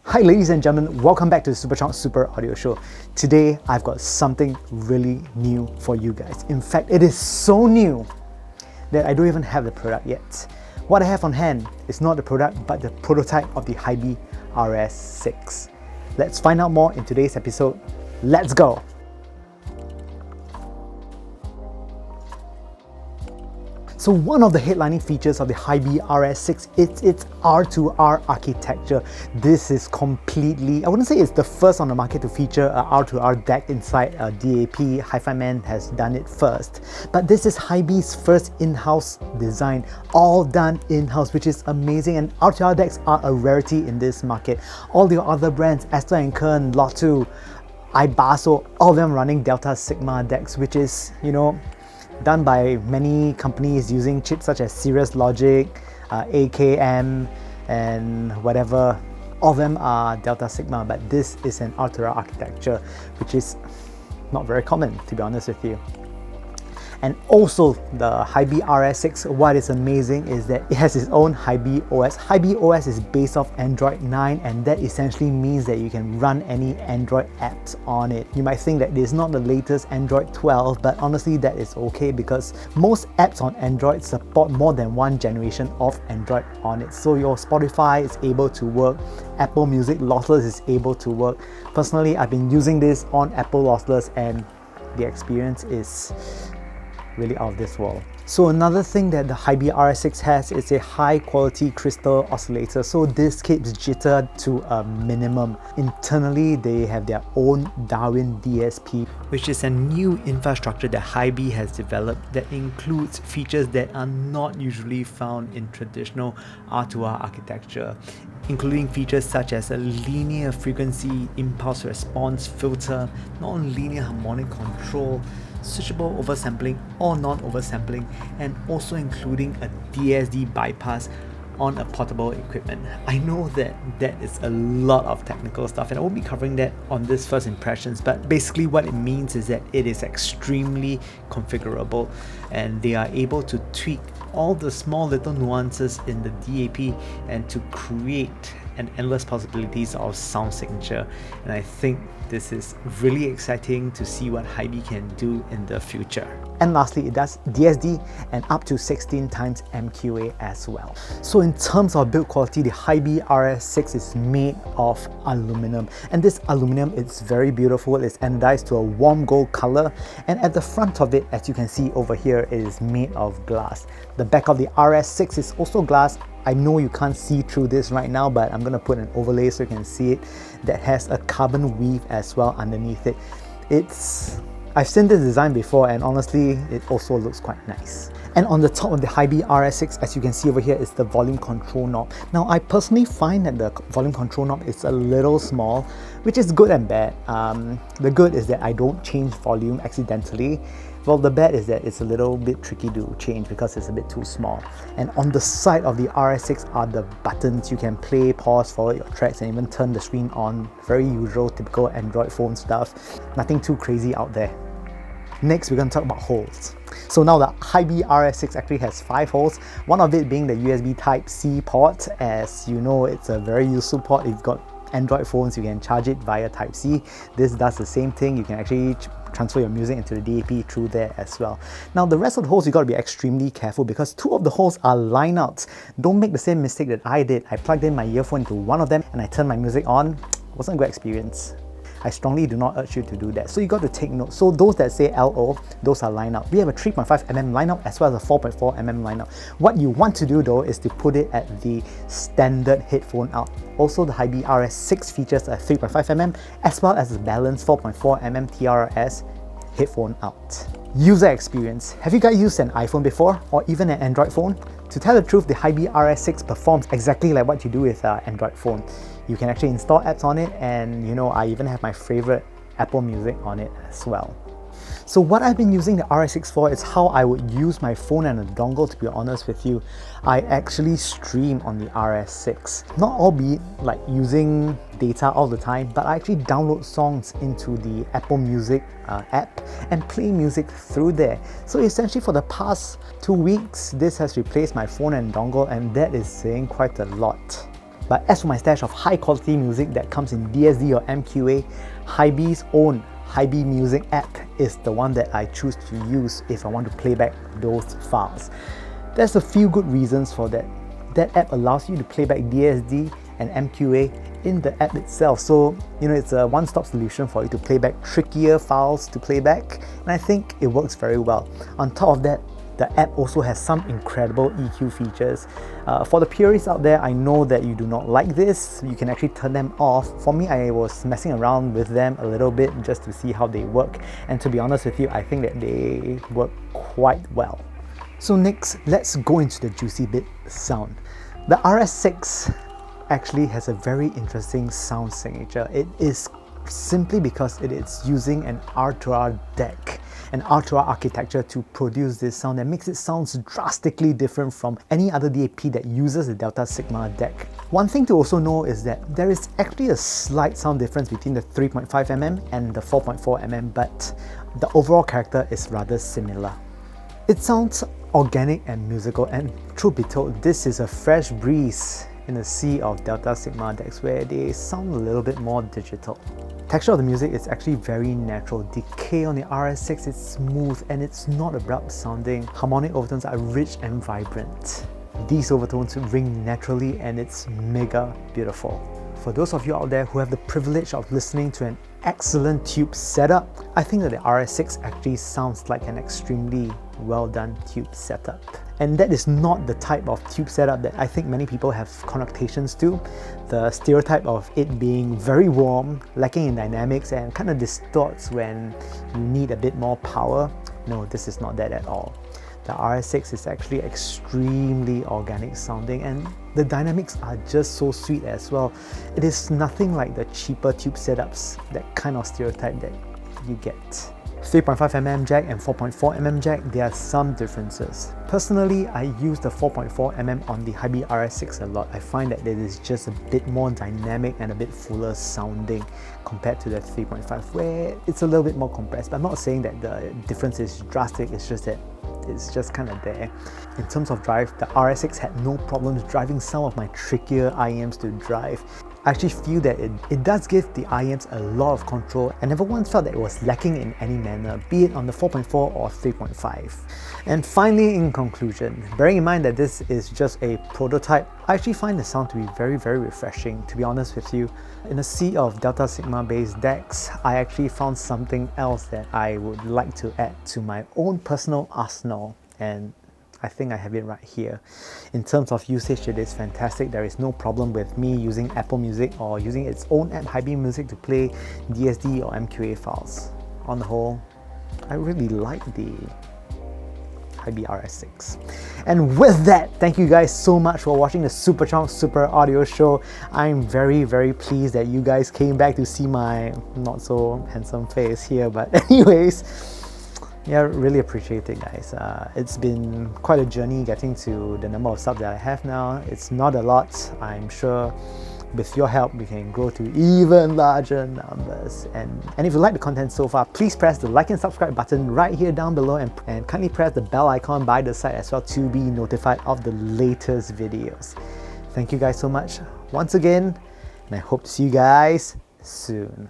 Hi ladies and gentlemen, welcome back to the Superchonk Super Audio Show. Today I've got something really new for you guys. In fact, it is so new that I don't even have the product yet. What I have on hand is not the product but the prototype of the Hiby RS6. Let's find out more in today's episode. Let's go! So one of the headlining features of the Hiby RS6 is its R2R architecture. This is completely, I wouldn't say it's the first on the market to feature a R2R DAP inside a DAP. Hi-Fi Man has done it first. But this is Hiby's first in-house design, all done in-house, which is amazing. And R2R DAPs are a rarity in this market. All the other brands, Astor & Kern, Lotto, Ibaso, all of them running Delta Sigma DAPs, which is, done by many companies using chips such as Cirrus Logic, AKM, and whatever. All of them are Delta Sigma, but this is an R2R architecture, which is not very common, to be honest with you. And also the Hiby RS6, what is amazing is that it has its own Hiby OS. Hiby OS is based off Android 9, and that essentially means that you can run any Android apps on it. You might think that it is not the latest Android 12, but honestly that is okay because most apps on Android support more than one generation of Android on it. So your Spotify is able to work, Apple Music Lossless is able to work. Personally, I've been using this on Apple Lossless and the experience is really out of this world. So another thing that the Hiby RS6 has is a high quality crystal oscillator, so this keeps jitter to a minimum. Internally they have their own Darwin DSP, which is a new infrastructure that Hiby has developed that includes features that are not usually found in traditional R2R architecture, including features such as a linear frequency impulse response filter, non-linear harmonic control, switchable oversampling or non-oversampling, and also including a DSD bypass on a portable equipment. I know that is a lot of technical stuff and I won't be covering that on this first impressions, but basically what it means is that it is extremely configurable and they are able to tweak all the small little nuances in the DAP and to create an endless possibilities of sound signature. And I think this is really exciting to see what Hiby can do in the future. And lastly, it does DSD and up to 16 times MQA as well. So in terms of build quality, the Hiby RS6 is made of aluminum, and this aluminum is very beautiful. It's anodized to a warm gold color, and at the front of it, as you can see over here, it is made of glass. The back of the RS6 is also glass. I know you can't see through this right now, but I'm gonna put an overlay so you can see it, that has a carbon weave as well underneath it. I've seen this design before and honestly it also looks quite nice. And on the top of the Hiby RS6, as you can see over here, is the volume control knob. Now I personally find that the volume control knob is a little small, which is good and bad. The good is that I don't change volume accidentally. Well, the bad is that it's a little bit tricky to change because it's a bit too small. And on the side of the RS6 are the buttons. You can play, pause, forward your tracks, and even turn the screen on. Very usual, typical Android phone stuff. Nothing too crazy out there. Next, we're going to talk about holes. So now the Hiby RS6 actually has 5 holes, one of it being the USB Type-C port. As you know, it's a very useful port. If you've got Android phones, you can charge it via Type-C. This does the same thing. You can actually transfer your music into the DAP through there as well. Now the rest of the holes, you got to be extremely careful because 2 of the holes are line outs. Don't make the same mistake that I did. I plugged in my earphone into one of them and I turned my music on. Wasn't a good experience. I strongly do not urge you to do that. So you got to take note. So those that say LO, those are line out. We have a 3.5mm line out as well as a 4.4mm line out. What you want to do though is to put it at the standard headphone out. Also, the Hiby RS6 features a 3.5mm as well as a balanced 4.4mm TRS headphone out. User experience. Have you guys used an iPhone before or even an Android phone? To tell the truth, the Hiby RS6 performs exactly like what you do with an Android phone. You can actually install apps on it, and I even have my favorite Apple Music on it as well. So what I've been using the RS6 for is how I would use my phone and a dongle, to be honest with you. I actually stream on the RS6. Not albeit like using data all the time, but I actually download songs into the Apple Music app and play music through there. So essentially for the past 2 weeks, this has replaced my phone and dongle, and that is saying quite a lot. But as for my stash of high quality music that comes in DSD or MQA, Hiby's own Hiby Music app is the one that I choose to use if I want to play back those files. There's a few good reasons for that. That app allows you to play back DSD and MQA in the app itself, so it's a one-stop solution for you to play back trickier files to play back, and I think it works very well. On top of that, the app also has some incredible EQ features. For the purists out there, I know that you do not like this. You can actually turn them off. For me, I was messing around with them a little bit just to see how they work, and to be honest with you, I think that they work quite well. So next, let's go into the juicy bit: sound. The RS6 actually has a very interesting sound signature. It is simply because it is using an R2R DAP, an R2R architecture to produce this sound that makes it sound drastically different from any other DAP that uses the Delta Sigma DAP. One thing to also know is that there is actually a slight sound difference between the 3.5mm and the 4.4mm, but the overall character is rather similar. It sounds organic and musical, and truth be told, this is a fresh breeze in a sea of Delta Sigma DACs where they sound a little bit more digital. Texture of the music is actually very natural. Decay on the RS6 is smooth and it's not abrupt sounding. Harmonic overtones are rich and vibrant. These overtones ring naturally and it's mega beautiful. For those of you out there who have the privilege of listening to an excellent tube setup, I think that the RS6 actually sounds like an extremely well done tube setup. And that is not the type of tube setup that I think many people have connotations to. The stereotype of it being very warm, lacking in dynamics, and kind of distorts when you need a bit more power. No, this is not that at all. The RS6 is actually extremely organic sounding, and the dynamics are just so sweet as well. It is nothing like the cheaper tube setups, that kind of stereotype that you get. 3.5mm jack and 4.4mm jack, there are some differences. Personally, I use the 4.4mm on the Hiby RS6 a lot. I find that it is just a bit more dynamic and a bit fuller sounding compared to the 3.5, where it's a little bit more compressed. But I'm not saying that the difference is drastic, it's just that it's just kind of there. In terms of drive, the RS6 had no problems driving some of my trickier IEMs to drive. I actually feel that it does give the IEMs a lot of control. I never once felt that it was lacking in any manner, be it on the 4.4 or 3.5. And finally, in conclusion, bearing in mind that this is just a prototype, I actually find the sound to be very, very refreshing, to be honest with you. In a sea of Delta Sigma based DACs, I actually found something else that I would like to add to my own personal arsenal, and I think I have it right here. In terms of usage, it is fantastic. There is no problem with me using Apple Music or using its own app Hiby Music to play DSD or MQA files. On the whole, I really like the Hiby RS6. And with that, thank you guys so much for watching the Superchonk Super Audio Show. I'm very, very pleased that you guys came back to see my not so handsome face here, but anyways, yeah, really appreciate it, guys. It's been quite a journey getting to the number of subs that I have now. It's not a lot. I'm sure with your help we can grow to even larger numbers. And if you like the content so far, please press the like and subscribe button right here down below, and kindly press the bell icon by the side as well to be notified of the latest videos. Thank you guys so much once again, and I hope to see you guys soon.